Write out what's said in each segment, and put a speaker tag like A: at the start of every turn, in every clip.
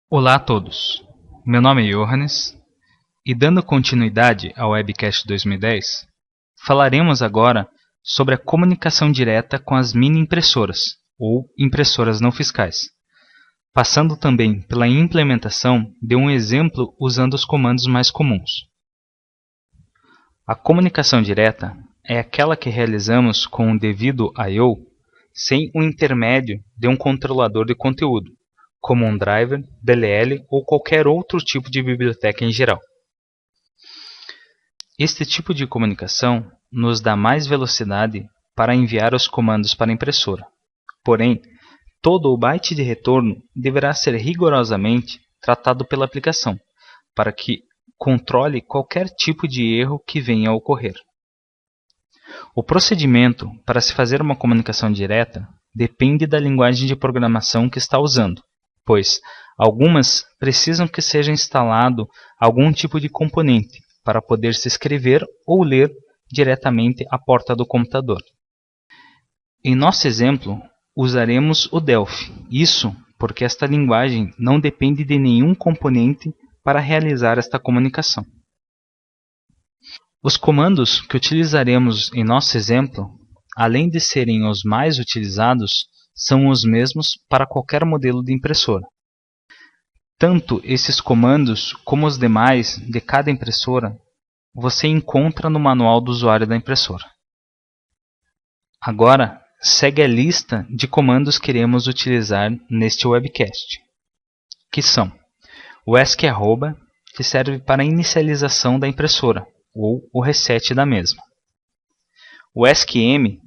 A: Olá a todos, meu nome é Johannes e dando continuidade ao Webcast 2010, falaremos agora sobre a comunicação direta com as mini impressoras ou impressoras não fiscais, passando também pela implementação de um exemplo usando os comandos mais comuns. A comunicação direta é aquela que realizamos com o devido I/O sem o intermédio de um controlador de conteúdo, como um driver, DLL ou qualquer outro tipo de biblioteca em geral. Este tipo de comunicação nos dá mais velocidade para enviar os comandos para a impressora. Porém, todo o byte de retorno deverá ser rigorosamente tratado pela aplicação, para que controle qualquer tipo de erro que venha a ocorrer. O procedimento para se fazer uma comunicação direta depende da linguagem de programação que está usando, pois algumas precisam que seja instalado algum tipo de componente para poder se escrever ou ler diretamente à porta do computador. Em nosso exemplo, usaremos o Delphi. Isso porque esta linguagem não depende de nenhum componente para realizar esta comunicação. Os comandos que utilizaremos em nosso exemplo, além de serem os mais utilizados, são os mesmos para qualquer modelo de impressora. Tanto esses comandos como os demais de cada impressora você encontra no manual do usuário da impressora. Agora, segue a lista de comandos que iremos utilizar neste webcast, que são o ESC@, que serve para a inicialização da impressora, ou o reset da mesma. O ESC-M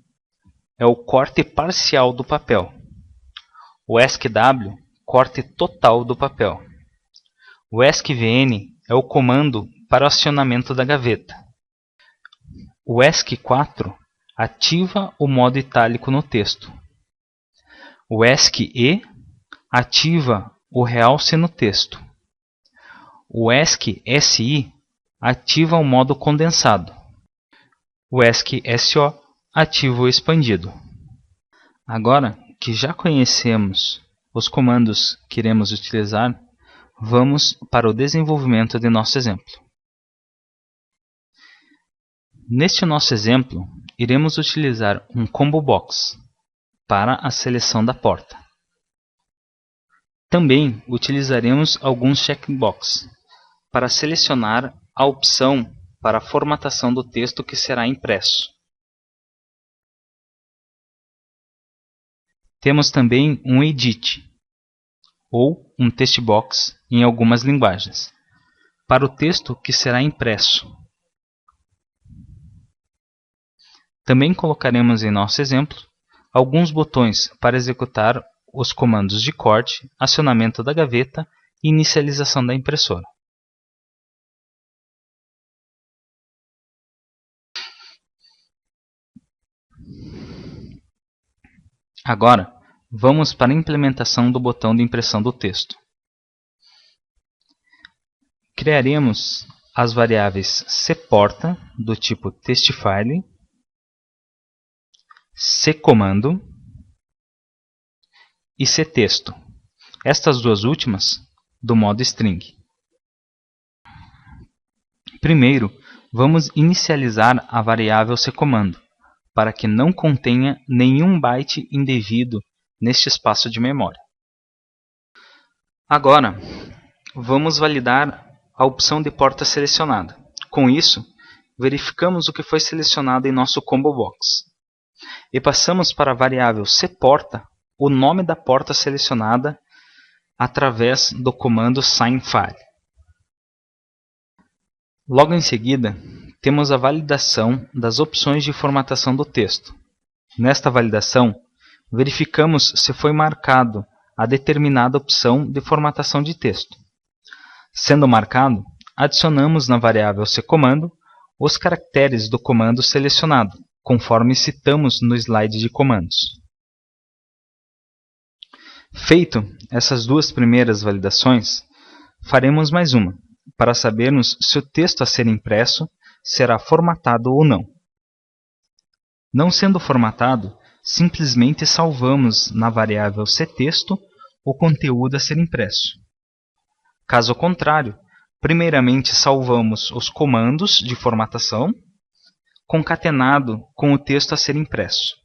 A: é o corte parcial do papel. O ESC-W, corte total do papel. O ESC-VN é o comando para o acionamento da gaveta. O ESC-4 ativa o modo itálico no texto. O ESC-E ativa o realce no texto. O ESC-SI ativa o modo condensado. O ESC-SO ativa o expandido. Agora que já conhecemos os comandos que iremos utilizar, vamos para o desenvolvimento de nosso exemplo. Neste nosso exemplo, iremos utilizar um combo box para a seleção da porta. Também utilizaremos alguns checkbox para selecionar a opção para a formatação do texto que será impresso. Temos também um edit, ou um text box em algumas linguagens, para o texto que será impresso. Também colocaremos em nosso exemplo alguns botões para executar os comandos de corte, acionamento da gaveta e inicialização da impressora. Agora, vamos para a implementação do botão de impressão do texto. Criaremos as variáveis cPorta do tipo textfile, cComando e cTexto, estas duas últimas do modo string. Primeiro, vamos inicializar a variável cComando, para que não contenha nenhum byte indevido neste espaço de memória. Agora, vamos validar a opção de porta selecionada. Com isso, verificamos o que foi selecionado em nosso combo box. E passamos para a variável cPorta o nome da porta selecionada através do comando signFile. Logo em seguida, temos a validação das opções de formatação do texto. Nesta validação, verificamos se foi marcado a determinada opção de formatação de texto. Sendo marcado, adicionamos na variável cComando os caracteres do comando selecionado, conforme citamos no slide de comandos. Feito essas duas primeiras validações, faremos mais uma, para sabermos se o texto a ser impresso será formatado ou não. Não sendo formatado, simplesmente salvamos na variável cTexto o conteúdo a ser impresso. Caso contrário, primeiramente salvamos os comandos de formatação, concatenado com o texto a ser impresso.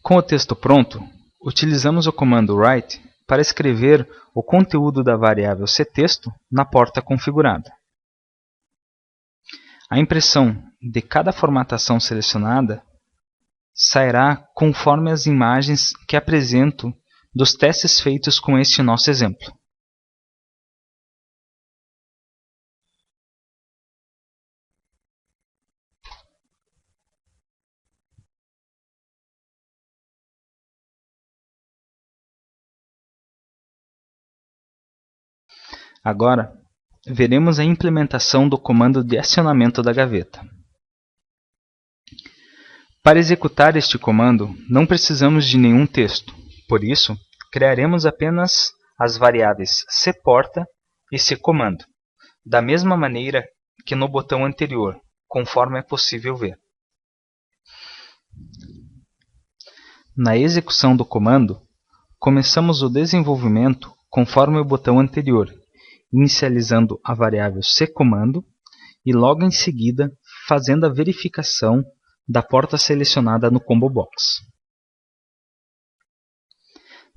A: Com o texto pronto, utilizamos o comando write para escrever o conteúdo da variável cTexto na porta configurada. A impressão de cada formatação selecionada sairá conforme as imagens que apresento dos testes feitos com este nosso exemplo. Agora, veremos a implementação do comando de acionamento da gaveta. Para executar este comando, não precisamos de nenhum texto. Por isso, criaremos apenas as variáveis cPorta e cComando, da mesma maneira que no botão anterior, conforme é possível ver. Na execução do comando, começamos o desenvolvimento conforme o botão anterior, inicializando a variável cComando e logo em seguida fazendo a verificação da porta selecionada no combo box.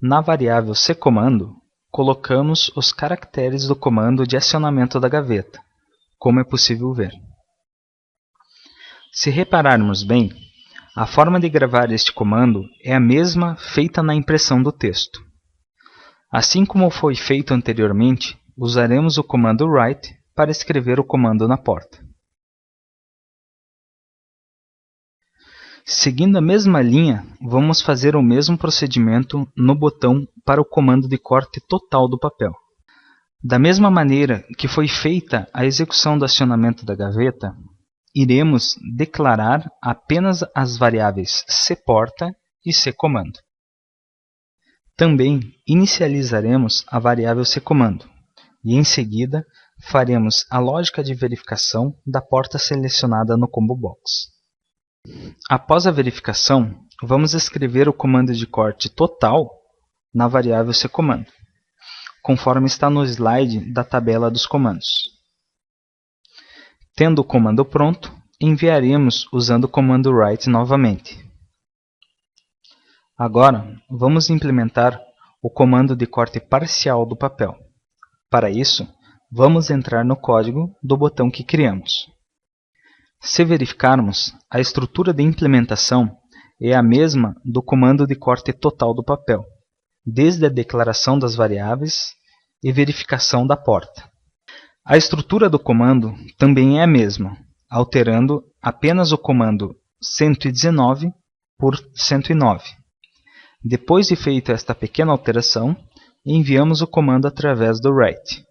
A: Na variável cComando, colocamos os caracteres do comando de acionamento da gaveta, como é possível ver. Se repararmos bem, a forma de gravar este comando é a mesma feita na impressão do texto. Assim como foi feito anteriormente, usaremos o comando write para escrever o comando na porta. Seguindo a mesma linha, vamos fazer o mesmo procedimento no botão para o comando de corte total do papel. Da mesma maneira que foi feita a execução do acionamento da gaveta, iremos declarar apenas as variáveis cPorta e cComando. Também inicializaremos a variável cComando e, em seguida, faremos a lógica de verificação da porta selecionada no combo box. Após a verificação, vamos escrever o comando de corte total na variável cComando, conforme está no slide da tabela dos comandos. Tendo o comando pronto, enviaremos usando o comando write novamente. Agora, vamos implementar o comando de corte parcial do papel. Para isso, vamos entrar no código do botão que criamos. Se verificarmos, a estrutura de implementação é a mesma do comando de corte total do papel, desde a declaração das variáveis e verificação da porta. A estrutura do comando também é a mesma, alterando apenas o comando 119 por 109. Depois de feita esta pequena alteração, enviamos o comando através do write.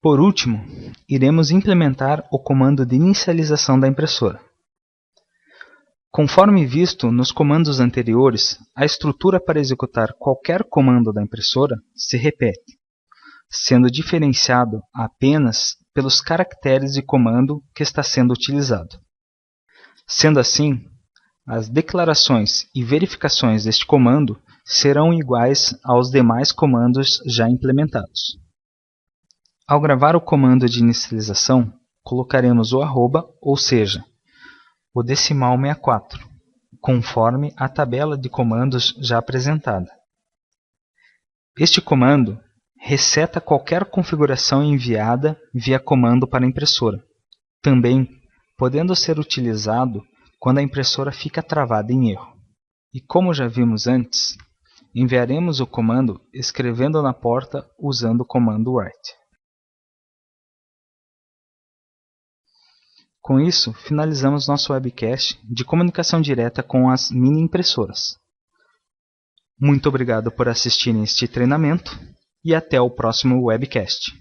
A: Por último, iremos implementar o comando de inicialização da impressora. Conforme visto nos comandos anteriores, a estrutura para executar qualquer comando da impressora se repete, sendo diferenciado apenas pelos caracteres de comando que está sendo utilizado. Sendo assim, as declarações e verificações deste comando serão iguais aos demais comandos já implementados. Ao gravar o comando de inicialização, colocaremos o arroba, ou seja, o decimal 64, conforme a tabela de comandos já apresentada. Este comando reseta qualquer configuração enviada via comando para a impressora, também podendo ser utilizado quando a impressora fica travada em erro. E como já vimos antes, enviaremos o comando escrevendo na porta usando o comando write. Com isso, finalizamos nosso webcast de comunicação direta com as mini impressoras. Muito obrigado por assistirem este treinamento e até o próximo webcast.